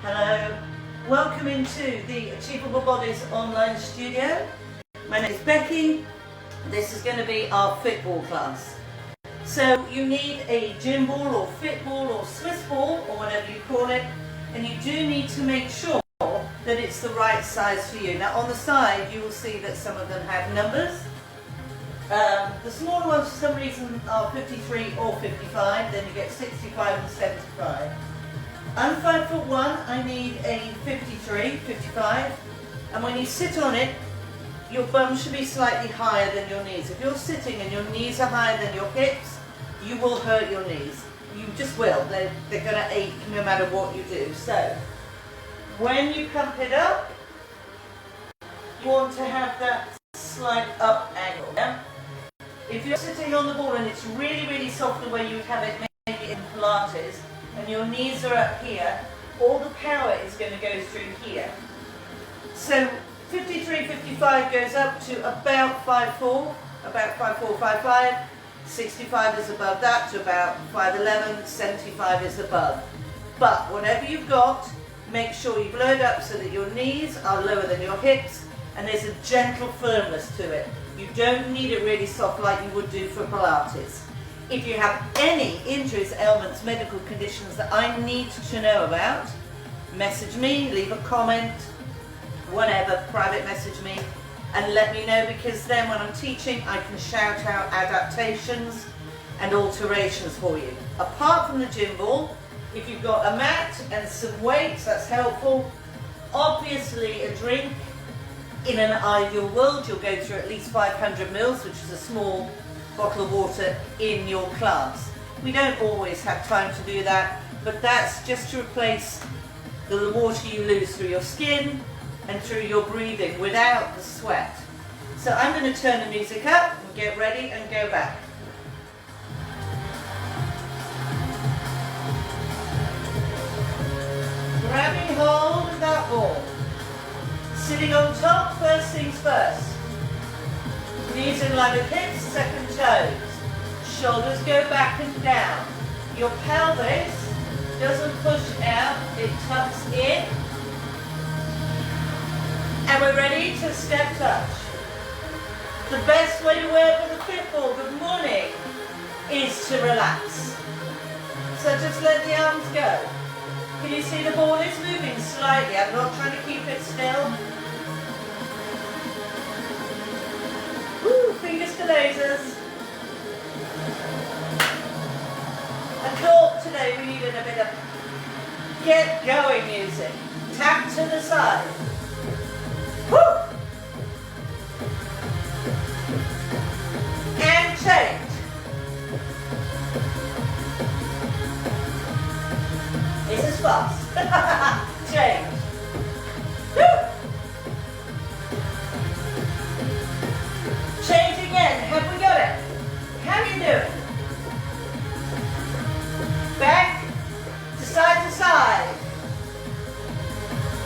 Hello, welcome into the Achievable Bodies online studio. My name is Becky. This is going to be our Fitball class. So you need a gymball or Fitball or Swiss ball or whatever you call it, and you do need to make sure that it's the right size for you. Now on the side you will see that some of them have numbers. The smaller ones for some reason are 53 or 55, then you get 65 and 75. I'm 5'1", I need a 53, 55, and when you sit on it, your bum should be slightly higher than your knees. If you're sitting and your knees are higher than your hips, you will hurt your knees. You just will. They're going to ache no matter what you do. So, when you pump it up, you want to have that slight up angle. Yeah? If you're sitting on the ball and it's really, really soft the way you have it maybe in Pilates, and your knees are up here, all the power is going to go through here. So 53, 55 goes up to about 5'4", about 5'4", 5'5", 65 is above that to about 5'11", 75 is above. But whatever you've got, make sure you blow it up so that your knees are lower than your hips and there's a gentle firmness to it. You don't need it really soft like you would do for Pilates. If you have any injuries, ailments, medical conditions that I need to know about, message me, leave a comment, whatever, private message me, and let me know, because then when I'm teaching I can shout out adaptations and alterations for you. Apart from the gym ball, if you've got a mat and some weights, that's helpful. Obviously a drink, in an ideal world you'll go through at least 500 mils, which is a small bottle of water in your class. We don't always have time to do that, but that's just to replace the water you lose through your skin and through your breathing without the sweat. So I'm going to turn the music up and get ready and go back. Grabbing hold of that ball. Sitting on top, first things first. Knees in line with hips, second toes. Shoulders go back and down. Your pelvis doesn't push out, it tucks in. And we're ready to step touch. The best way to work with a Fitball, good morning, is to relax. So just let the arms go. Can you see the ball is moving slightly? I'm not trying to keep it still. Woo, fingers to lasers. I thought today we needed a bit of get going music. Tap to the side. Woo! And change. This is fast. Change. Woo! Change again. Have we got it? How are you doing? Back to side.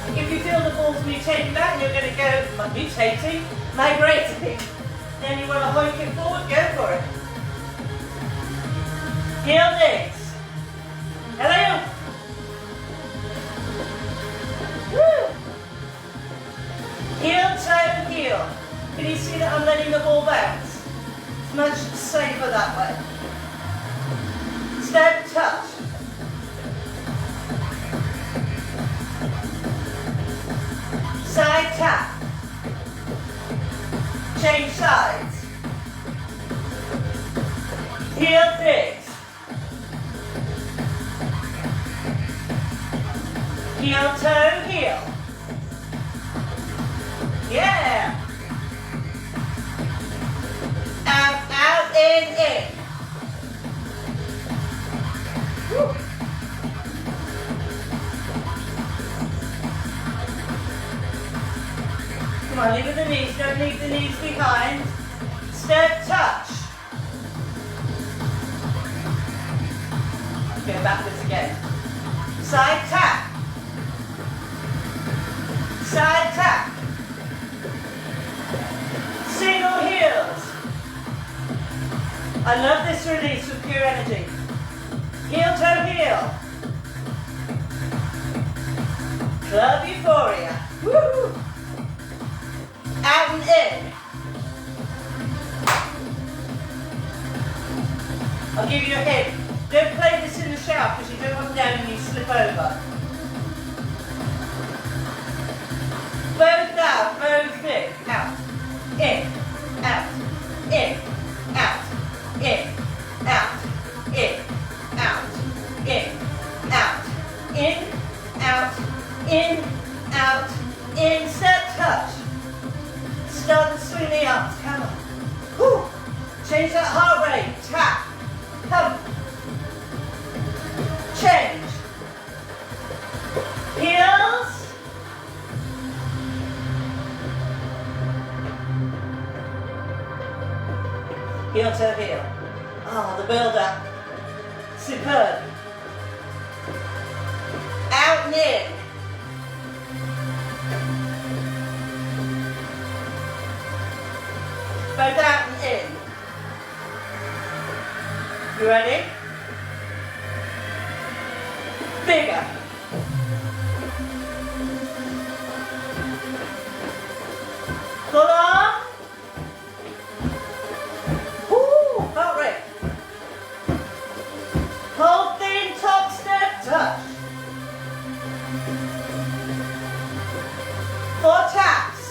If you feel the ball's mutating back, you're going to go mutating, migrating. Then you want to hoik it forward, go for it. Heel digs. Hello. Woo. Heel, toe, heel. Can you see that I'm letting the ball bounce? It's much safer that way. Step touch. Side tap. Change sides. Heel digs. Heel, toe, heel. Yeah. Out, in. Woo. Come on, leave with the knees, don't leave the knees behind. Step touch. Go backwards again. Side tap. Side tap. Single heels. I love this release with pure energy. Heel, toe, heel. Club euphoria. Woo! Out and in. I'll give you a hint. Don't play this in the shower because you don't come down and you slip over. Both out, both in. Out. In. Out. In. Out. In. Out. In. Out. In. Out. In. Out. In. Out. In. Set. Touch. Start to swing the arms. Come on. Woo. Change that heart rate. Tap. Come. Change. Heels. Heel to heel. Oh, the build up. Superb. Out and in. Both out and in. You ready? Bigger. Full on. Woo, heart rate. Hold thin, top step, touch. 4 taps.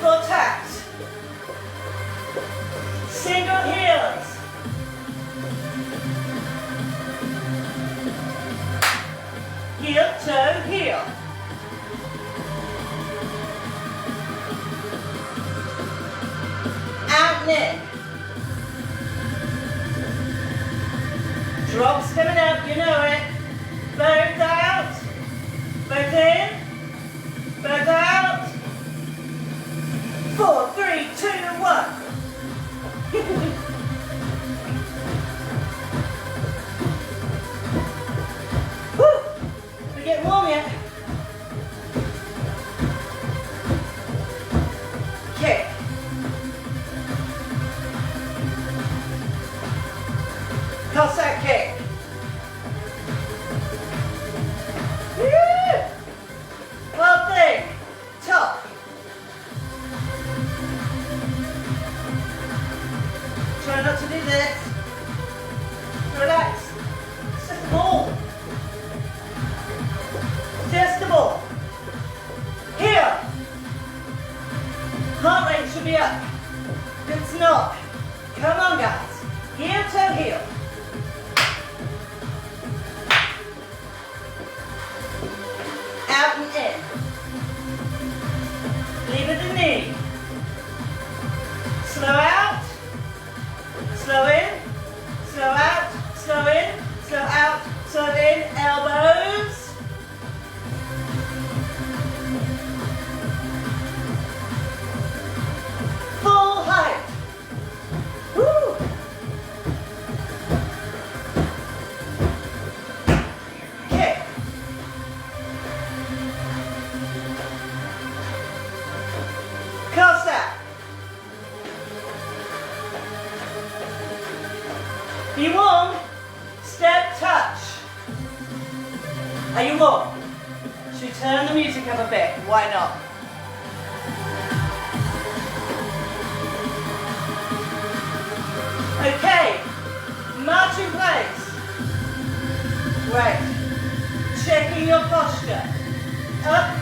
4 taps. Single heels. Heel, toe, heel. Out and in. Drops coming up, you know it. Both out. Both in. Both out. 4, 3, 2, 1. Woo! We're getting warm yet. Kick. Cossack kick. Woo! Well thing. Top. Try not to do this. Relax. It's just a ball. Just a ball. Here. Heart rate should be up. It's not. Come on, guys. Heel to heel. Out and in. Leave at the knee. Slow out. Slow in. Slow out. Slow in. Slow out. Slow in. Elbows. Full height. Woo. Kick. Cossack. You warm? Step touch. Are you warm? Should we turn the music up a bit? Why not? Okay, march in place. Right, checking your posture. Up,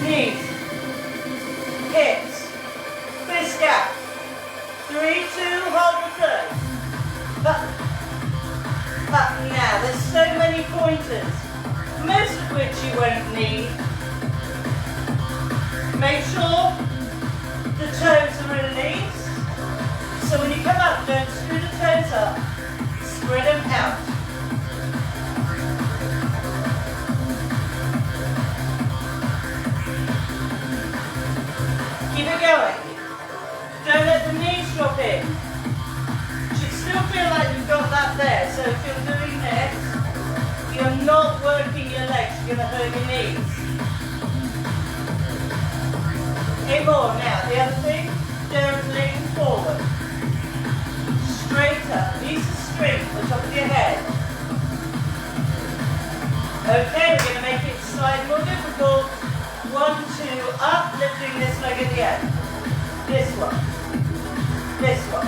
knees, hips, fist gap. 3, 2, hold the third. Up, up now. There's so many pointers, most of which you won't need. Make sure the toes are released. So when you come up, don't screw the toes up. Spread them out. Keep it going. Don't let the knees drop in. You should still feel like you've got that there. So if you're doing this, you're not working your legs. You're going to hurt your knees. Okay, more. Now, the other thing, don't lean forward. Straight up. Knees are straight at the top of your head. Okay, we're going to make it slightly more difficult. 1, 2, up, lifting this leg at the end. This one. This one.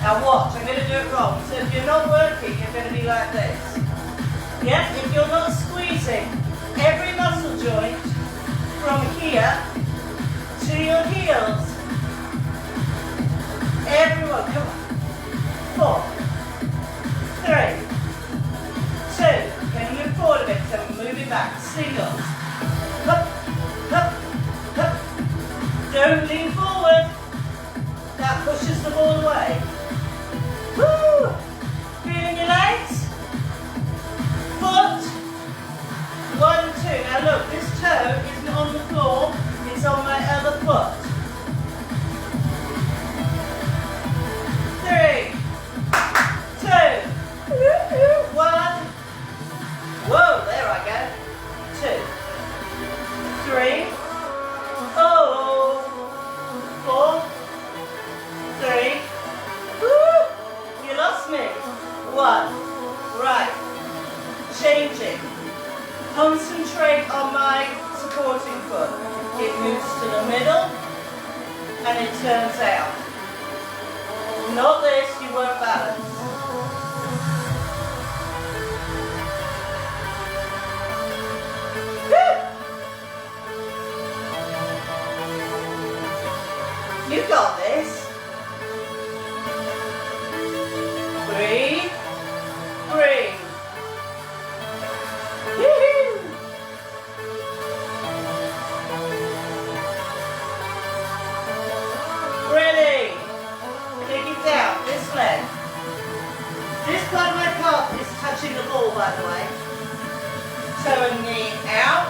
Now watch, I'm going to do it wrong. So if you're not working, you're going to be like this. Yep, if you're not squeezing every muscle joint from here to your heels. Everyone, come on. 4, 3, 2. Can you move forward a bit? So we're moving back. Singles. Up, up, up. Don't lean forward. That pushes the ball away. Woo! Feeling your legs? Foot. 1, 2. Now look, this toe isn't on the floor. It's on my other foot. 3, 2, 1. Whoa, there I go. 2, 3. Oh, 4, 3. Woo! You lost me. 1. Right. Changing. Concentrate on my supporting foot. It moves to the middle and it turns out. Not this, you won't balance. You got this. Breathe. Breathe. Woo-hoo. Ready. Take it down. This leg. This part of my calf is touching the ball, by the way. Toe and knee out.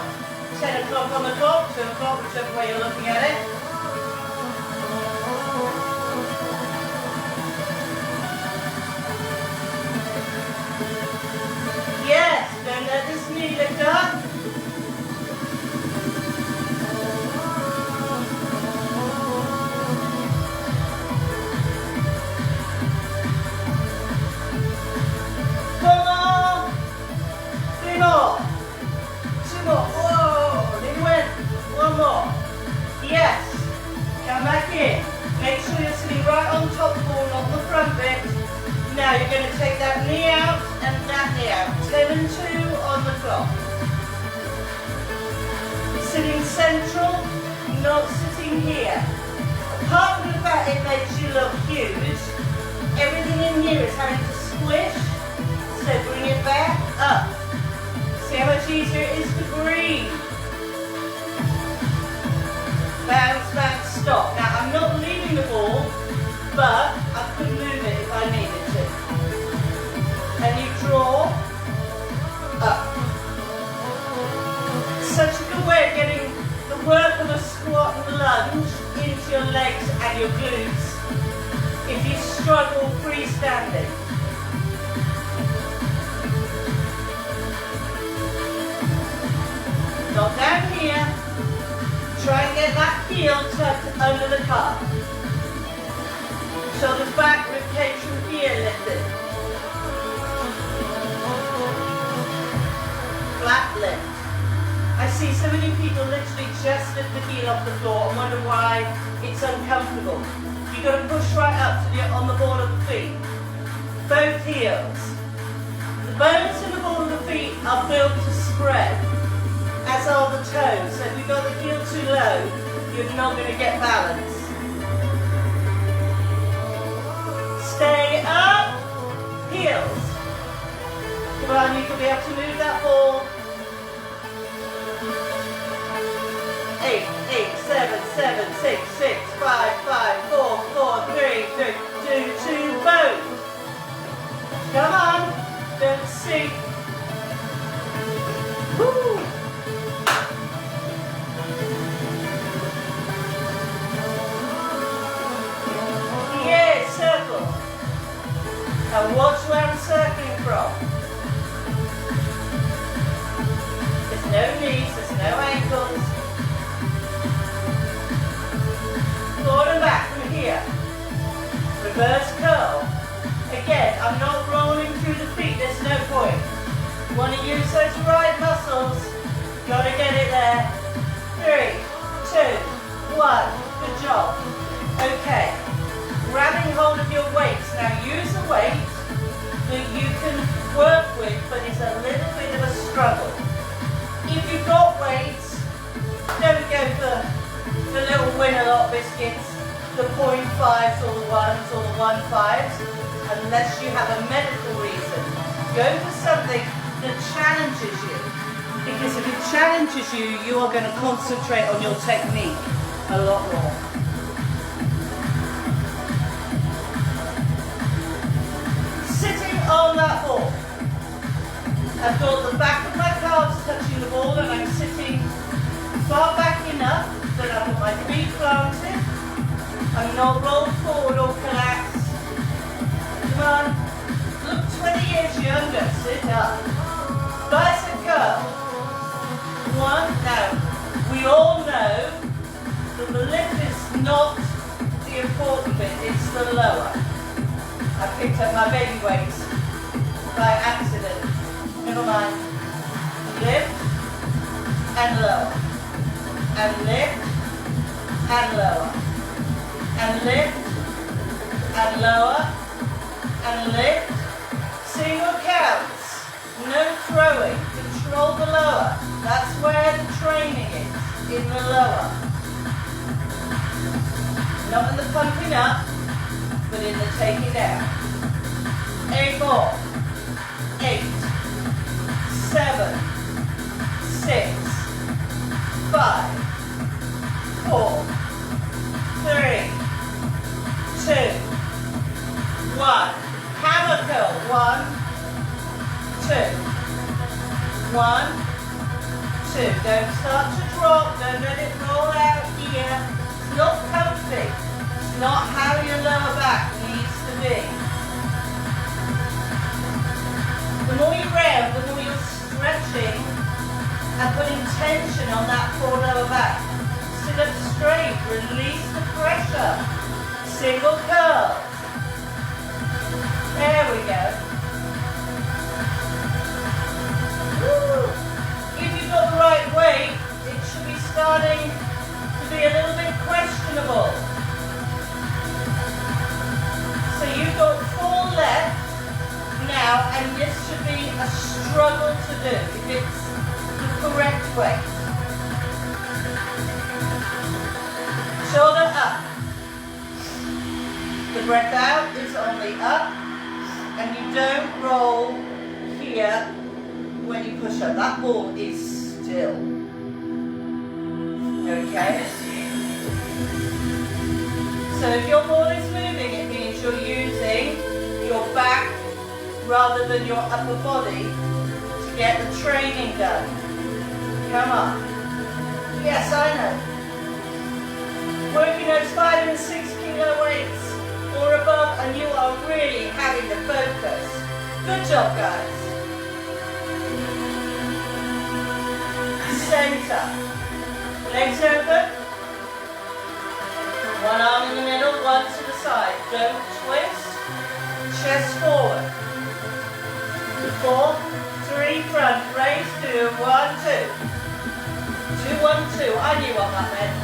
10 o'clock on the clock, 2 o'clock, whichever way you're looking at it. Yes, don't let this knee lift up. Come on. 3 more. 2 more. Whoa, they went. 1 more. Yes. Come back in. Make sure you're sitting right on top of the ball, not the front bit. Now you're going to take that knee out and that knee out. 10 and 2 on the clock. Sitting central, not sitting here. Apart from the fact it makes you look huge, everything in here is having to squish. So bring it back up. See how much easier it is to breathe. Bounce back, stop. Now I'm not leaving the ball, but I could move it if I needed to. And you draw up. Such a good way of getting the work of a squat and lunge into your legs and your glutes if you struggle freestanding. Not down here. Try and get that heel tucked under the calf. Shoulders back, ribcage from here lifted. Flat lift. I see so many people literally just lift the heel off the floor and wonder why it's uncomfortable. You've got to push right up till you're on the ball of the feet. Both heels. The bones in the ball of the feet are built to spread, as are the toes. So if you've got the heel too low, you're not going to get balance. Stay up, heels. Come on, you can be able to move that ball. 8, 7, 7, 6, 6, 5, 5, 4, 4, 3, 2, 2, both. Come on, don't sink. Woo. Yeah, circle. And watch where I'm circling from. There's no knees, there's no ankles. Forward and back from here. Reverse curl. Again, I'm not rolling through the feet, there's no point. You want to use those right muscles. Got to get it there. 3, 2, 1. Good job. Okay. Grabbing hold of your weights. Now use the weight that you can work with, but it's a little bit of a struggle. If you've got weights, don't go for the little Win-A-Lot biscuits, the 0.5s or the 1s or the 1.5s, unless you have a medical reason. Go for something that challenges you, because if it challenges you, you are going to concentrate on your technique a lot more. Sitting on that ball. I've got the back of my calves touching the ball and I'm sitting far back enough that I've got my feet planted. I'm not rolled forward or collapsed. Come on. Look 20 years younger. Sit up. Bicep curl. 1. Now, we all know that the lift is not the important bit. It's the lower. I picked up my baby weights by accident. Never mind. Lift and lower. And lift and lower. And lift and lower. And lift. Single counts. No throwing. Control the lower. That's where the training is. In the lower. Not in the pumping up, but in the taking down. 8 more. 8, 7, 6, 5, 4, 3, 2, 1. Hammer curl. 1, 2. 1, 2. Don't start to drop. Don't let it roll out here. It's not comfy. It's not how your lower back needs to be. The more you rev, the more you're stretching and putting tension on that poor lower back. Sit up straight. Release the pressure. Single curl. There we go. Woo. If you've got the right weight, it should be starting to be a little bit questionable. So you've got 4 left now, and this should be a struggle to do if it's the correct weight. Shoulder up. The breath out is on the up, and you don't roll here when you push up. That ball is still. Okay? So if your ball is moving, it means you're using your back rather than your upper body to get the training done. Come on. Yes, I know. Working those 5 and 6 kilo weights or above, and you are really having to focus. Good job, guys. Center. Legs open. One arm in the middle, one to the side. Don't twist. Chest forward. 4, 3, front. Raise 2, 1, 2. 2, 1, 2. I knew what that meant.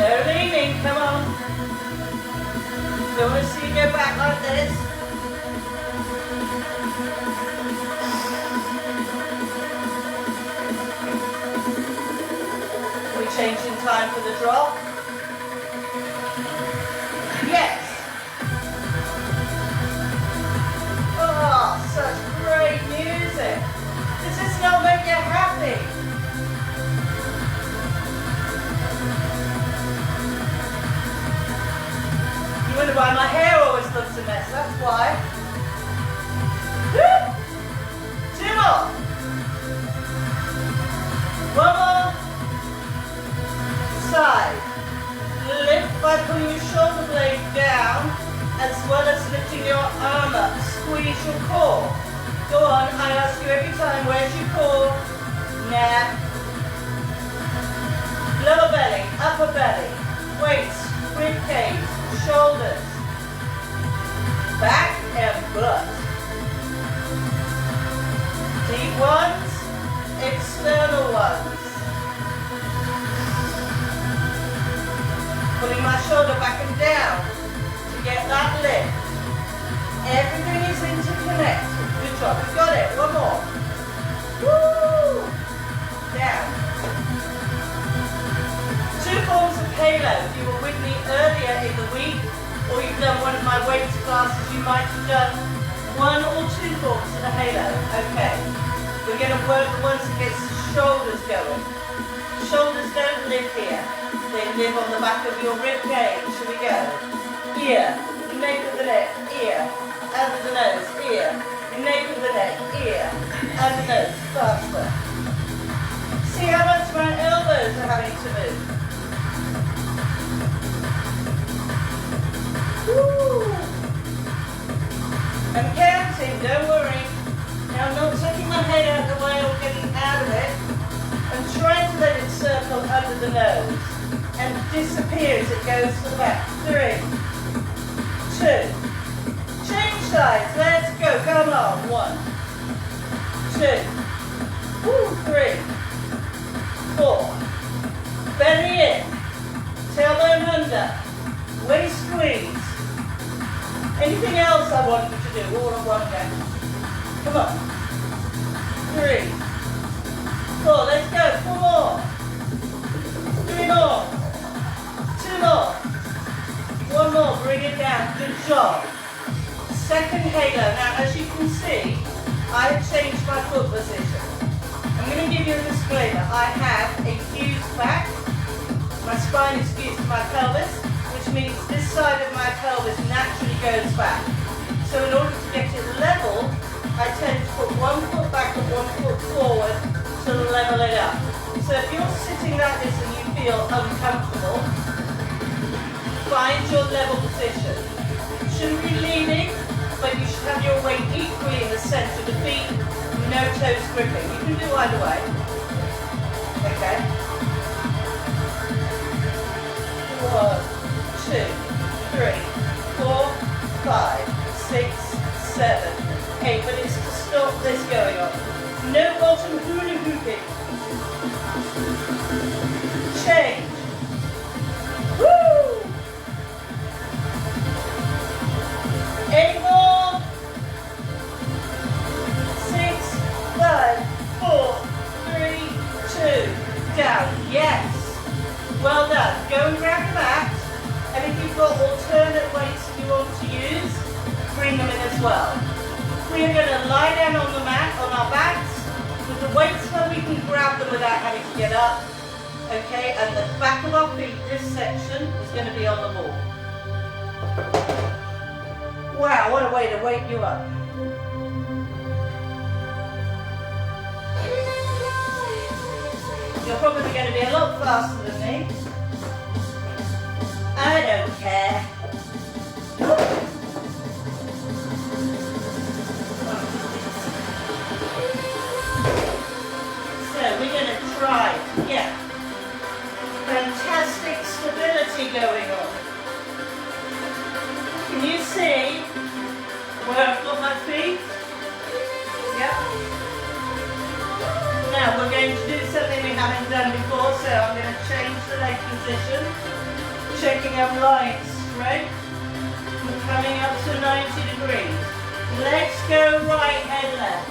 No leaning, come on. Don't want to see you go back like this. We change in time for the drop. Yes. Oh, such great music. Does this not make you happy? You wonder why my hair always looks a mess, that's why. Woo! 2 more. 1 more. Side. Lift by pulling your shoulder blade down as well as lifting your arm up. Squeeze your core. Go on, I ask you every time, where's your core? Nah. Lower belly, upper belly, weights, rib cage, shoulders. Pulling my shoulder back and down to get that lift. Everything is interconnected. Good job. We've got it. One more. Woo! Down. Two forms of halo. If you were with me earlier in the week, or you've done one of my weights classes, you might have done one or two forms of the halo. Okay. We're going to work the ones that gets the shoulders going. Shoulders don't live here. They live on the back of your rib cage. Shall we go? Ear, nape of the neck, ear, under the nose, ear, nape of the neck, ear, under the nose, faster. See how much my elbows are having to move. Woo! I'm counting, don't worry. Now I'm not taking my head out of the way or getting out of it. I'm trying to let it circle under the nose and disappear as it goes to the back. 3, 2. Change sides. Let's go. Come on. 1, 2. Woo, 3, 4. Belly in. Tailbone under. Waist squeeze. Anything else I want you to do? All at one go. Come on. 3, 4. Let's go. 4 more. 3 more. 2 more. 1 more. Bring it down. Good job. Second halo. Now, as you can see, I have changed my foot position. I'm going to give you a disclaimer. I have a fused back. My spine is fused to my pelvis, which means this side of my pelvis naturally goes back. So in order to get it level, I tend to put 1 foot back and 1 foot forward to level it up. So if you're sitting like this and you feel uncomfortable, find your level position. You shouldn't be leaning, but you should have your weight equally in the centre of the feet, no toes gripping. You can do either way. Okay? 1, 2, 3, 4, 5, 6, 7, 8. But it's to stop this going on. No bottom hula hooping. Change. Woo! 8 more. 6, 5, 4, 3, 2. Down. Yes. Well done. Go and grab the mat. And if you've got alternate weights that you want to use, bring them in as well. We are going to lie down on the mat, on our backs, with the weights where we can grab them without having to get up. Okay, and the back of our feet, this section, is going to be on the wall. Wow, what a way to wake you up. You're probably going to be a lot faster than me. I don't care. So we're going to try to get fantastic stability going on. Can you see where I've got my feet? Yep. Now we're going to do something we haven't done before, so I'm going to change the leg position, checking I'm lying straight, and coming up to 90 degrees. Legs go right, head left.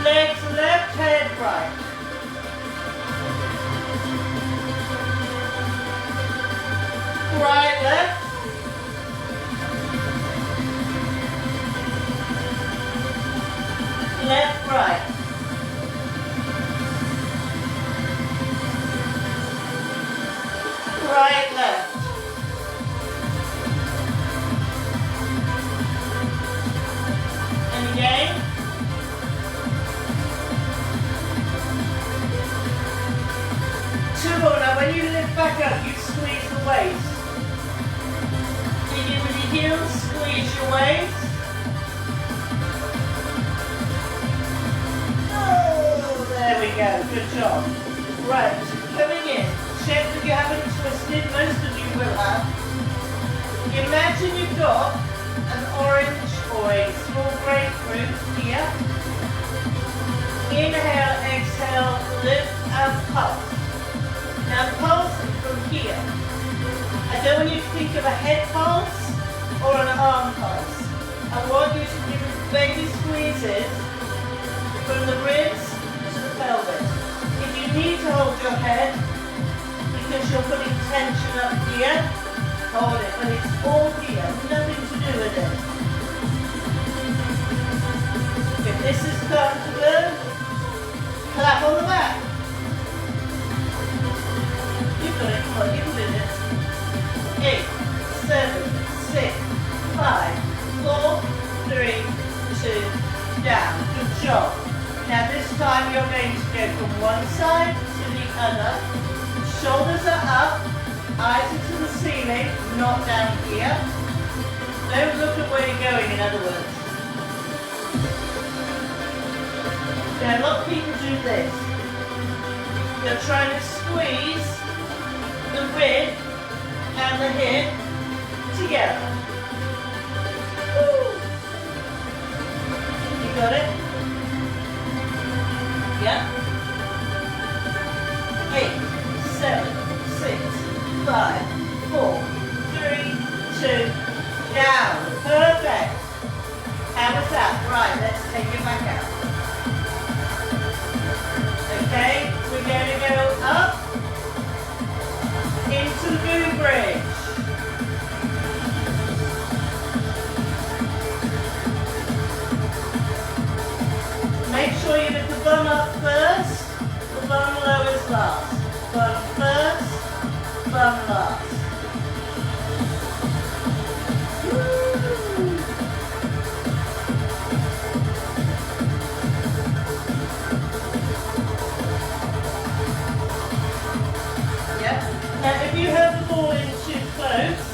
Legs left, head right. Right, left. Left, right. Right, left. And again. Two more. Now when you lift back up, you squeeze the waist. Dig in with your heels, squeeze your waist. There we go, good job. Right, coming in, check that you haven't twisted, most of you will have. Imagine you've got an orange or a small grapefruit here. Inhale, exhale, lift and puff. I don't want you to think of a head pulse or an arm pulse. I want you to give baby squeezes from the ribs to the pelvis. If you need to hold your head because you're putting tension up here, hold it, but it's all here, nothing to do with it. If this is comfortable, clap on the back. You've got it, come on, you can do this. 8, 7, 6, 5, 4, 3, 2, down. Good job. Now this time you're going to go from one side to the other. Shoulders are up, eyes are to the ceiling, not down here. Don't look at where you're going, in other words. Now a lot of people do this. They're trying to squeeze the rib and the hip together. Woo. You got it? Yeah? 8, 7, 6, 5, 4, 3, 2, down. Perfect. How was that? Right, let's take it back out. Okay, we're going to go up into the boob bridge. Make sure you lift the bum up first, the bum lowers last. Bum first, bum last. Woo. Yeah. Now if you have the ball in too close,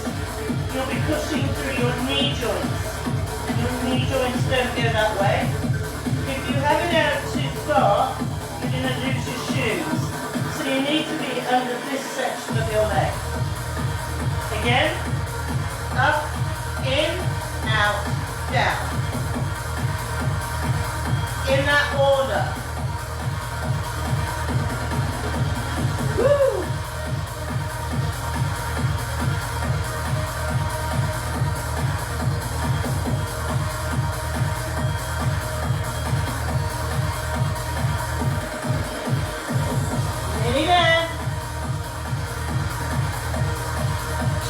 you'll be pushing through your knee joints. And your knee joints don't go that way. If you have it out too far, you're going to lose your shoes. So you need to be under this section of your leg. Again, up, in, out, down. In that order. Woo! Nearly there.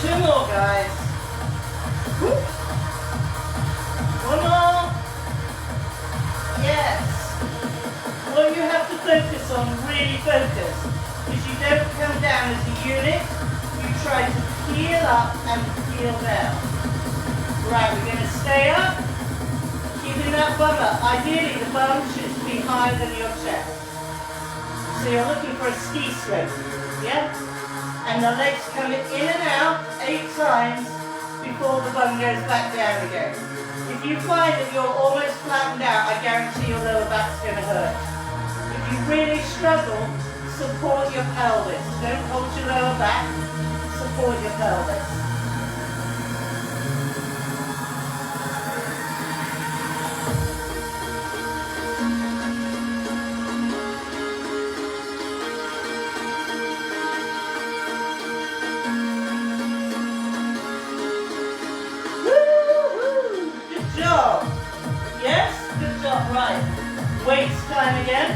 2 more, guys. Woo. 1 more. Yes. What you have to focus on, really focus, is you don't come down as a unit. You try to peel up and peel down. Right, we're going to stay up, keeping that bum up. Ideally, the bum should be higher than your chest. So you're looking for a ski slope, yeah? And the legs come in and out 8 times before the bum goes back down again. If you find that you're almost flattened out, I guarantee your lower back's going to hurt. If you really struggle, support your pelvis. Don't hold your lower back, support your pelvis. Right, weights time again.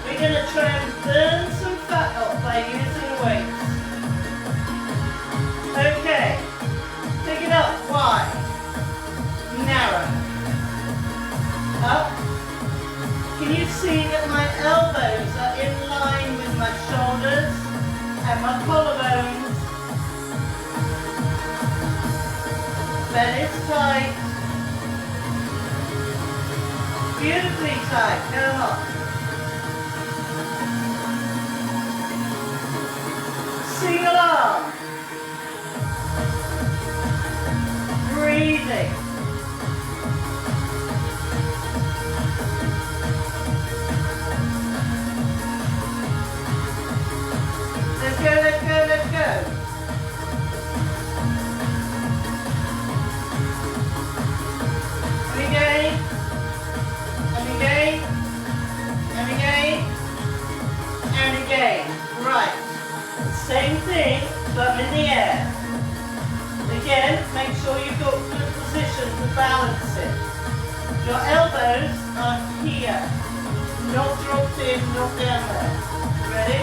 We're going to try and burn some fat off by using weights. Okay, pick it up, wide, narrow, up. Can you see that my elbows are in line with my shoulders and my collarbones? Belly's tight. Beautifully tight, come on. Sing along. Breathing. Let's go, let's go, let's go. And again. Same thing, but in the air. Again, make sure you've got good position to balance it. Your elbows are here, not dropped in, not down there. Ready?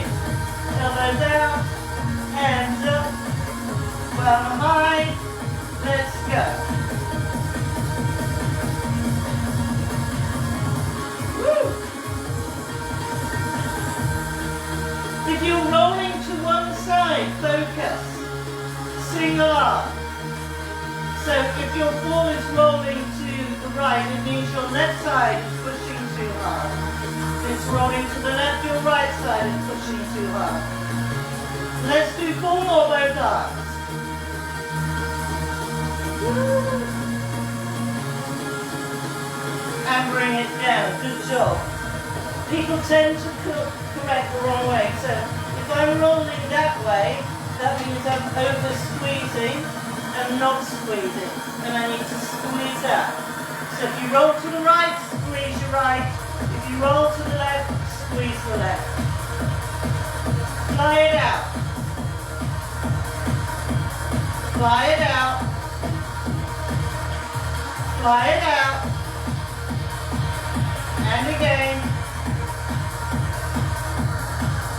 Elbows out, hands up, bum high, let's go. Woo! If you're rolling to one side, focus. Single arm. So if your ball is rolling to the right, it means your left side is pushing too hard. If it's rolling to the left, your right side is pushing too hard. Let's do 4 more, both arms. And bring it down. Good job. People tend to correct the wrong way. So if I'm rolling that way, that means I'm over squeezing and not squeezing. And I need to squeeze out. So if you roll to the right, squeeze your right. If you roll to the left, squeeze the left. Fly it out. Fly it out. Fly it out. And again.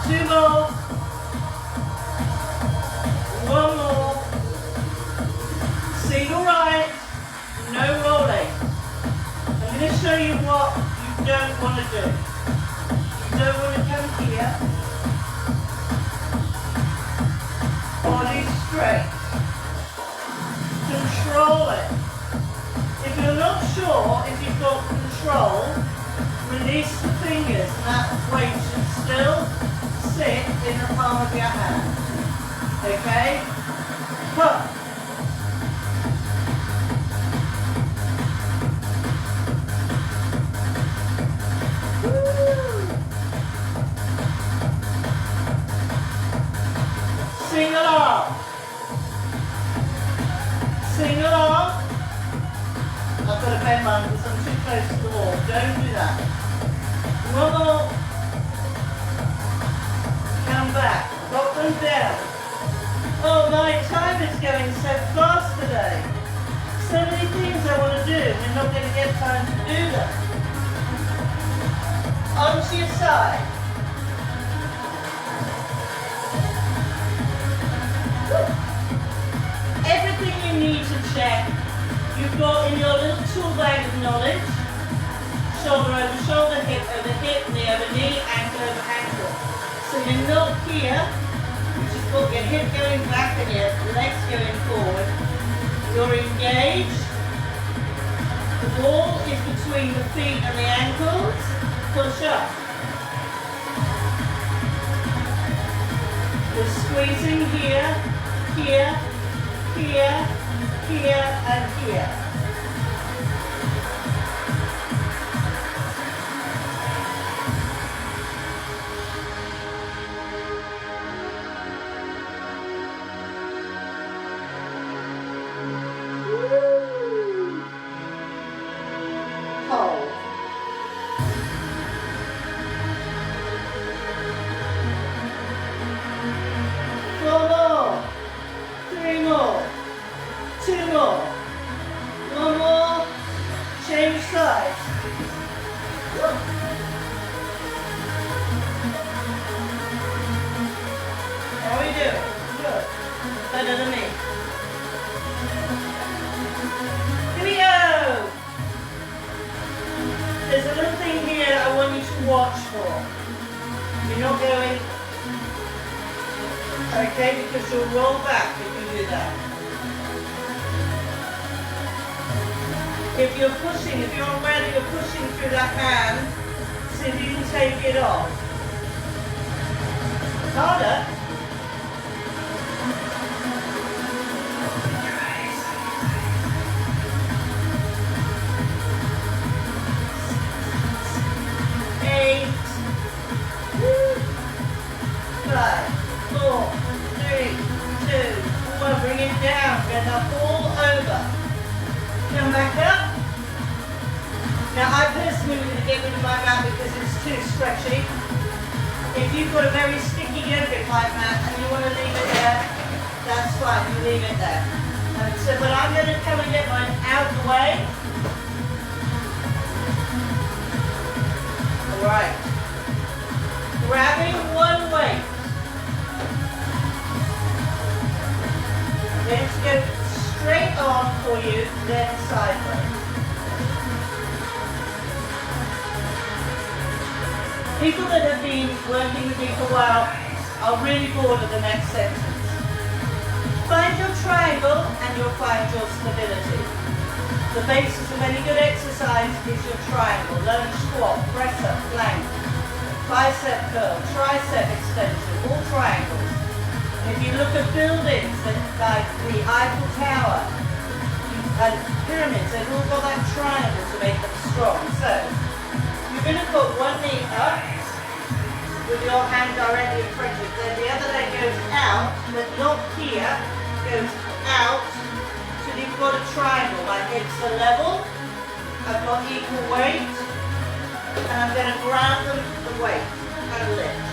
2 more. 1 more. Single right. No rolling. I'm going to show you what you don't want to do. You don't want to come here. Body straight. Control it. If you're not sure if you've got control, release the fingers and that weight should still sit in the palm of your hand. Okay? Come. Single arm. Single arm. I've got to bend mine because I'm too close to the wall. Don't do that. 1 more. Come back. Drop them down. Oh, my time is going so fast today. So many things I want to do. We're not going to get time to do them. Onto your side. Everything you need to check, you've got in your little tool bag of knowledge. Shoulder over shoulder, hip over hip, knee over knee, ankle over ankle. So you're not here, you just got your hip going back and your legs going forward. You're engaged. The ball is between the feet and the ankles. Push up. You're squeezing here, here, here, here, and here. Hold. Four more. 3 more. 2 more. 1 more. Change sides. How are we doing? Good. Better than me. Here we go. There's a little thing here I want you to watch for. You're not going, okay, because you'll roll back if you do that. If you're pushing, if you're aware that you're pushing through that hand, see if you can take it off. Harder. 8, 5, 4, 3, 2, 1. Bring it down. Get that all over. Come back up. Now I personally am going to get rid of my mat because it's too stretchy. If you've got a very sticky yoga type mat and you want to leave it there. And so, but I'm going to come and get mine out of the way. Alright. Grabbing one weight. Then to go straight on for you, then sideways. People that have been working with me for a while are really bored of the next sentence. Find your triangle and you'll find your stability. The basis of any good exercise is your triangle. Lunge, squat, press up, plank, bicep curl, tricep extension, all triangles. And if you look at buildings like the Eiffel Tower and pyramids, they've all got that triangle to make them strong. So you're going to put one knee up with your hand directly in front of you. Then the other leg goes out, but not here, goes out. So you've got a triangle. My hips are level, I've got equal weight, and I'm going to grab the weight and lift.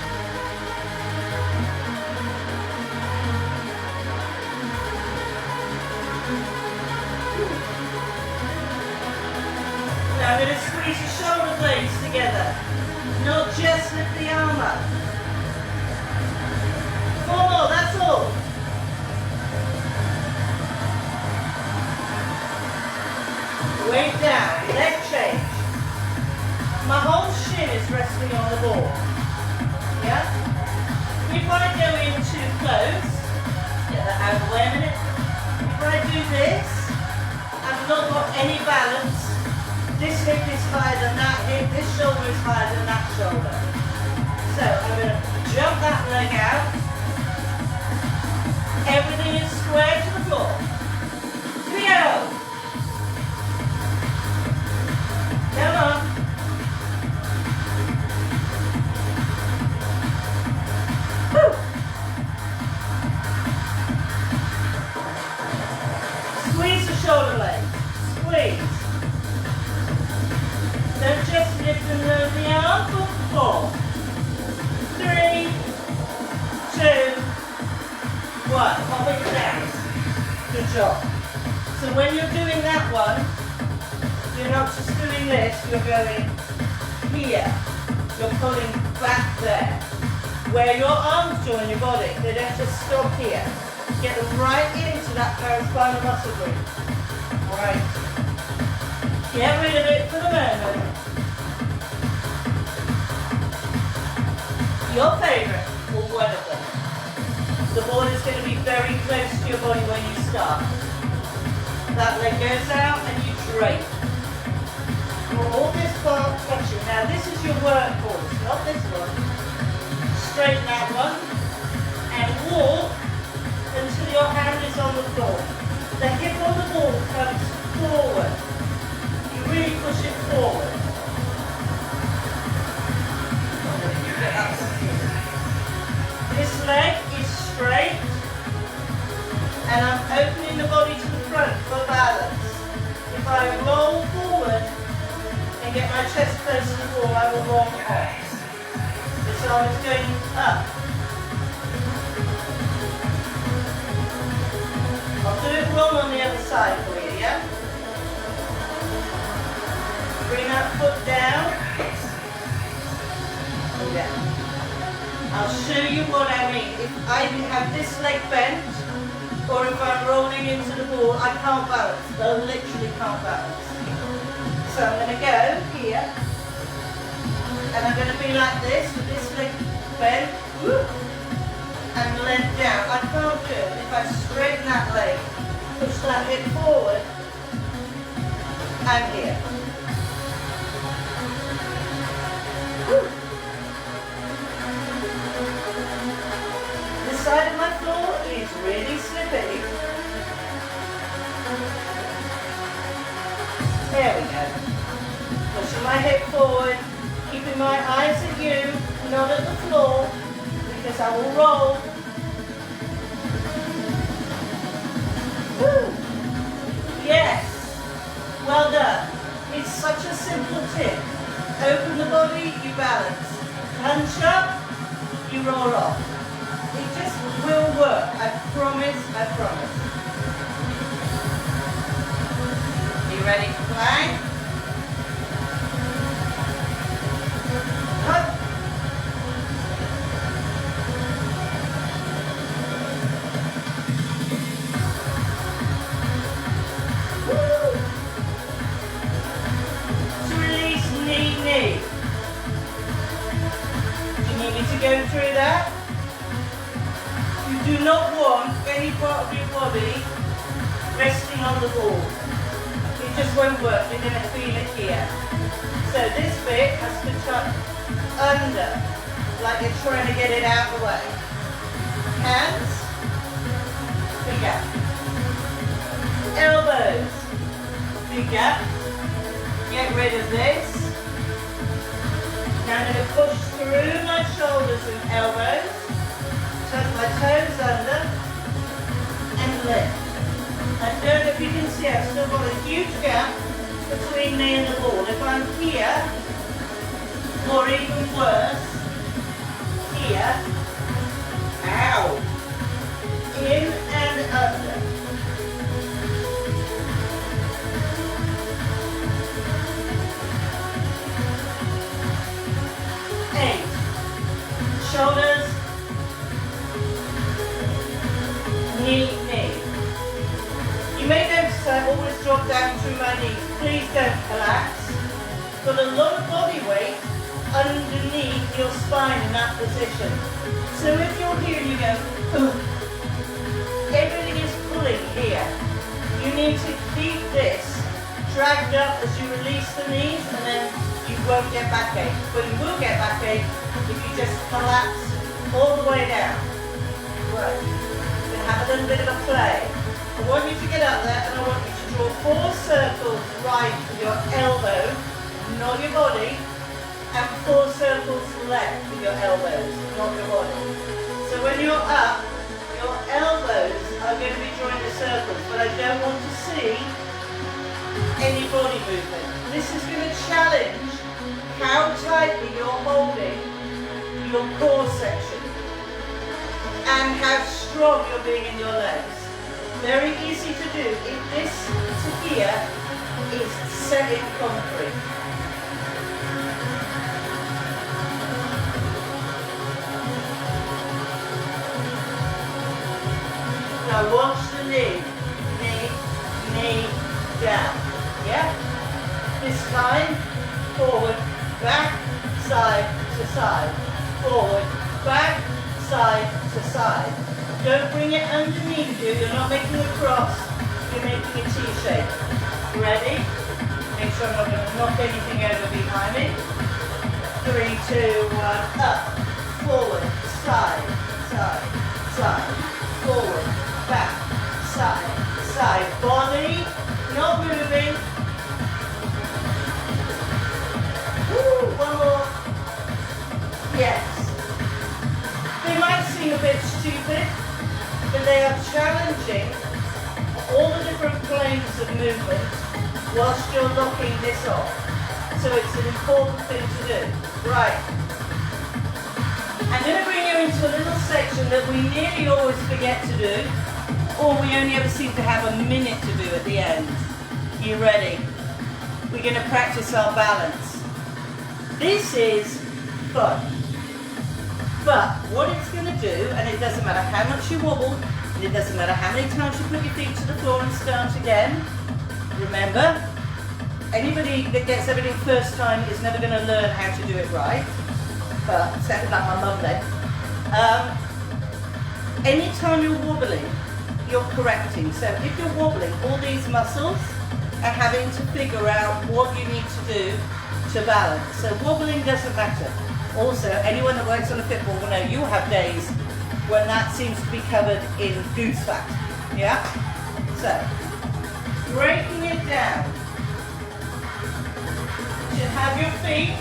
Now I'm going to squeeze your shoulder blades together, not just lift the arm up. 4 more, that's all. Weight down, leg change. My whole shin is resting on the ball. Yeah? If I go in too close, get that out of the way a minute. If I do this, I've not got any balance. This hip is higher than that hip, this shoulder is higher than that shoulder. So I'm going to jump that leg out. Everything is square to the floor. Cleo! Come on. Woo! Squeeze the shoulder blades. Squeeze. Don't just lift and lower the arm, but 4, 3, 2, 1. Pop it down. Good job. So when you're doing that one, you're not just doing this, you're going here. You're pulling back there. Where your arms join your body, they don't just stop here. Get them right into that paraspinal muscle group. Right. Get rid of it for the moment. Your favourite, or one of them. The ball is going to be very close to your body when you start. That leg goes out and you drape. All this part touching. Now this is your workhorse, not this one. Straighten that one and walk until your hand is on the floor. The hip on the ball comes forward. You really push it forward. This leg is straight and I'm opening the body to the front for balance. If I roll forward and get my chest close to the wall, I will roll off. This arm is going up. I'll do it wrong on the other side for you, yeah? Bring that foot down. Yeah. I'll show you what I mean. If I have this leg bent, or if I'm rolling into the ball, I can't balance. I literally can't balance. So I'm going to go here, and I'm going to be like this, with this leg bent, and leg down. I can't do it. If I straighten that leg, push that hip forward, and here. This side of my floor is really slippy. There we go. Pushing my hip forward, keeping my eyes at you, not at the floor, because I will roll. Woo. Yes. Well done. It's such a simple tip. Open the body, you balance. Punch up, you roll off. It just will work. I promise, I promise. Ready to plank? Up. Woo. To release knee, knee. Do you need me to go through that? You do not want any part of your body resting on the ball. It just won't work. You're going to feel it here. So this bit has to touch under, like you're trying to get it out of the way. Hands, big gap. Elbows, big gap. Get rid of this. Now I'm going to push through my shoulders and elbows. Tuck my toes under and lift. I don't know if you can see, I've still got a huge gap between me and the ball. If I'm here, or even worse, here, ow, in and under. Eight, shoulders, knee, knee. You may notice I always drop down through my knees. Please don't collapse. Got a lot of body weight underneath your spine in that position. So if you're here and you go, ugh, everything is pulling here. You need to keep this dragged up as you release the knees, and then you won't get backache. But you will get backache if you just collapse all the way down. Right. We're going to have a little bit of a play. I want you to get up there and I want you to draw 4 circles right with your elbow, not your body, and 4 circles left with your elbows, not your body. So when you're up, your elbows are going to be drawing the circles, but I don't want to see any body movement. This is going to challenge how tightly you're holding your core section and how strong you're being in your legs. Very easy to do if this to here is set in concrete. Now watch the knee, knee, knee, down. Yeah? This time, forward, back, side to side. Forward, back, side to side. Don't bring it underneath you. You're not making a cross. You're making a T-shape. Ready? Make sure I'm not going to knock anything over behind me. 3, 2, 1, up. Forward, side, side, side. Forward, back, side, side. Body, not moving. Woo, one more. Yes. They might seem a bit stupid, but they are challenging all the different planes of movement whilst you're locking this off. So it's an important thing to do. Right. I'm going to bring you into a little section that we nearly always forget to do, or we only ever seem to have a minute to do at the end. You ready? We're going to practice our balance. This is fun. But what it's going to do, and it doesn't matter how much you wobble, and it doesn't matter how many times you put your feet to the floor and start again, remember, anybody that gets everything first time is never going to learn how to do it right. But sounded like my mum then. Anytime you're wobbling, you're correcting. So if you're wobbling, all these muscles are having to figure out what you need to do to balance. So wobbling doesn't matter. Also, anyone that works on a Fitball will know you have days when that seems to be covered in goose fat. Yeah? So, breaking it down. You should have your feet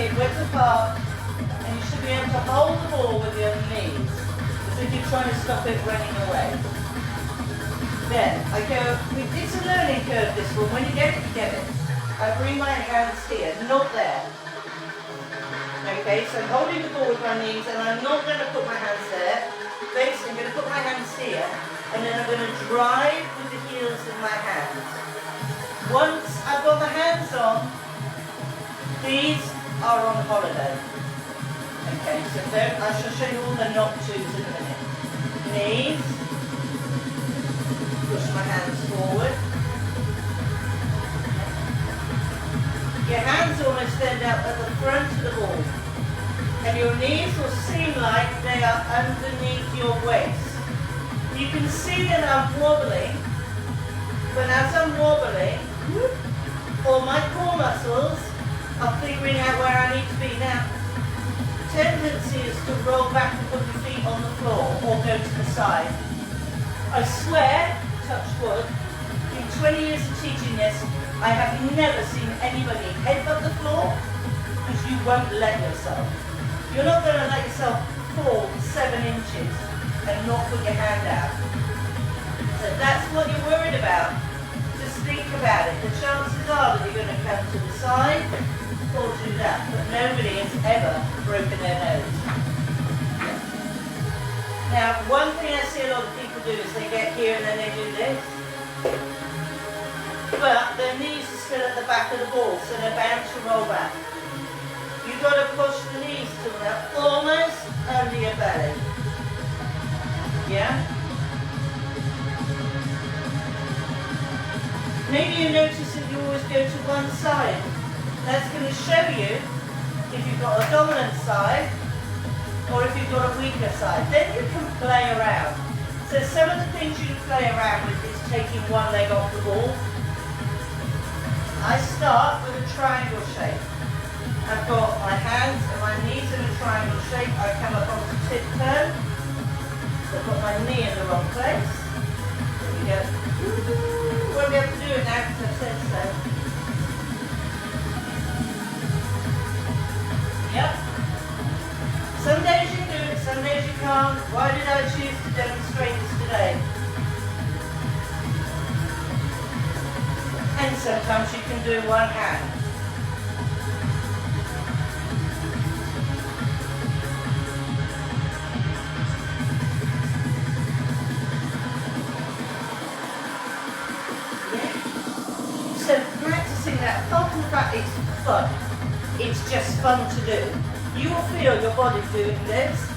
hip width apart, and you should be able to hold the ball with your knees, as if you're trying to stop it running away. Then, I go, it's a learning curve this one, when you get it, you get it. I bring my hands here, not there. Okay, so I'm holding the ball with my knees, and I'm not going to put my hands there. Basically, I'm going to put my hands here, and then I'm going to drive with the heels of my hands. holiday. Okay, so I shall show you all the not to's in a minute. Knees, push my hands forward. Your hands almost end up at the front of the ball. And your knees will seem like they are underneath your waist. You can see that I'm wobbling, but as I'm wobbling, all my core muscles are figuring out where I need to be. Now, tendency is to roll back and put your feet on the floor or go to the side. I swear, touch wood, in 20 years of teaching this, I have never seen anybody headbutt the floor because you won't let yourself. You're not going to let yourself fall 7 inches and not put your hand out. So that's what you're worried about. Just think about it. The chances are that you're going to come to the side or do that, but nobody has ever broken their nose. Now, one thing I see a lot of people do is they get here and then they do this, but their knees are still at the back of the ball, so they're bound to roll back. You've got to push the knees to them almost under your belly. Yeah? Maybe you notice that you always go to one side. That's going to show you if you've got a dominant side or if you've got a weaker side. Then you can play around. So some of the things you can play around with is taking one leg off the ball. I start with a triangle shape. I've got my hands and my knees in a triangle shape. I come up onto tiptoe. So I've got my knee in the wrong place. There we go. Won't be able to do it now because I've said so. Yep. Some days you can do it, some days you can't. Why did I choose to demonstrate this today? And sometimes you can do one hand. So practicing that, apart from the fact it's fun, it's just fun to do. You will feel your body doing this.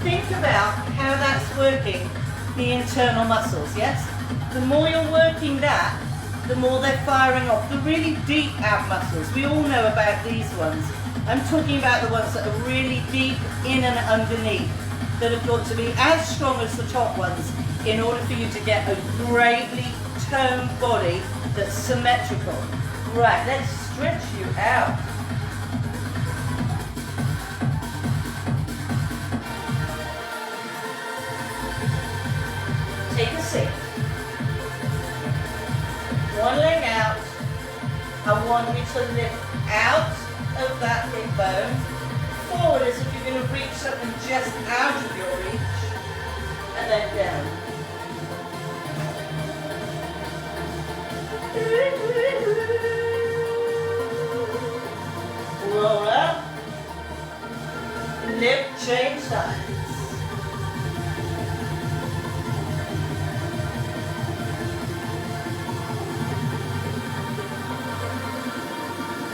Think about how that's working the internal muscles, yes? The more you're working that, the more they're firing off the really deep ab muscles. We all know about these ones. I'm talking about the ones that are really deep in and underneath, that have got to be as strong as the top ones in order for you to get a greatly toned body that's symmetrical. Right, let's stretch you out. Take a seat. One leg out. I want you to lift out of that hip bone. Forward as if you're going to reach something just out of your reach. And then down. Roll up. Lift, change sides.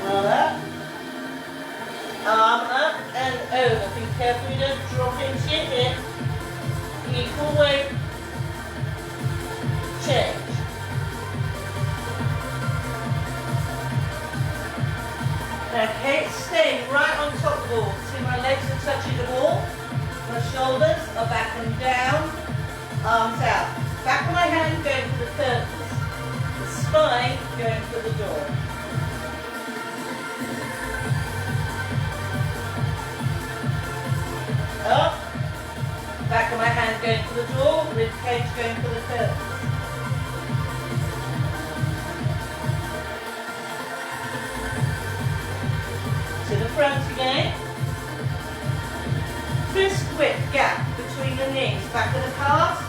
Roll up. Arm up and over. Be careful you don't drop into your hip. Equal weight. Change. Okay, staying right on top of the ball. See my legs are touching the wall. My shoulders are back and down. Arms out. Back of my hand going for the curtains. The spine going for the door. Up. Back of my hand going for the door. Rib cage going for the curtains. To the front again. Fist width gap between the knees. Back of the calves.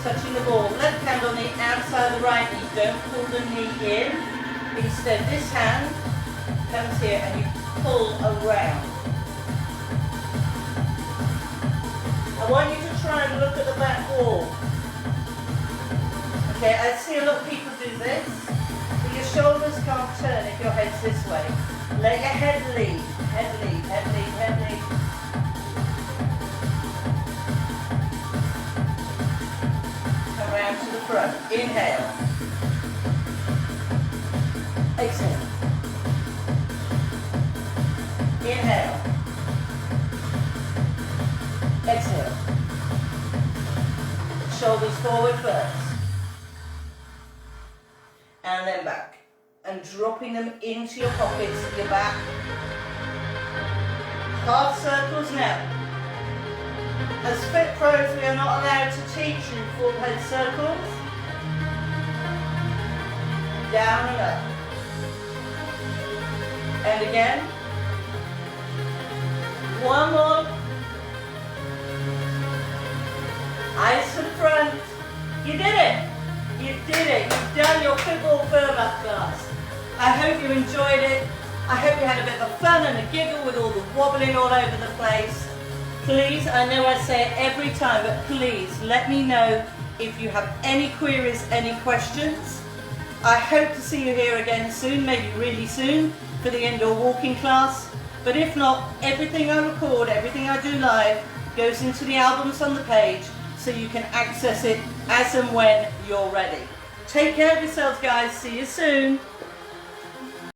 Touching the ball. Left hand on the outside of the right knee. Don't pull the knee in. Instead, this hand comes here and you pull around. I want you to try and look at the back wall. Okay, I see a lot of people do this. But your shoulders can't turn if your head's this way. Let your head lead. heavily, heavily, heavily. Come round to the front. Inhale. Exhale. Inhale. Exhale. Shoulders forward first. And then back. And dropping them into your pockets at your back. Half circles now. As Fit Pros, we are not allowed to teach you full head circles. Down and up. And again. One more. Eyes to the front. You did it. You did it. You've done your Fitball firm-up class. I hope you enjoyed it. I hope you had a bit of fun and a giggle with all the wobbling all over the place. Please, I know I say it every time, but please let me know if you have any queries, any questions. I hope to see you here again soon, maybe really soon, for the indoor walking class. But if not, everything I record, everything I do live, goes into the albums on the page, so you can access it as and when you're ready. Take care of yourselves, guys. See you soon.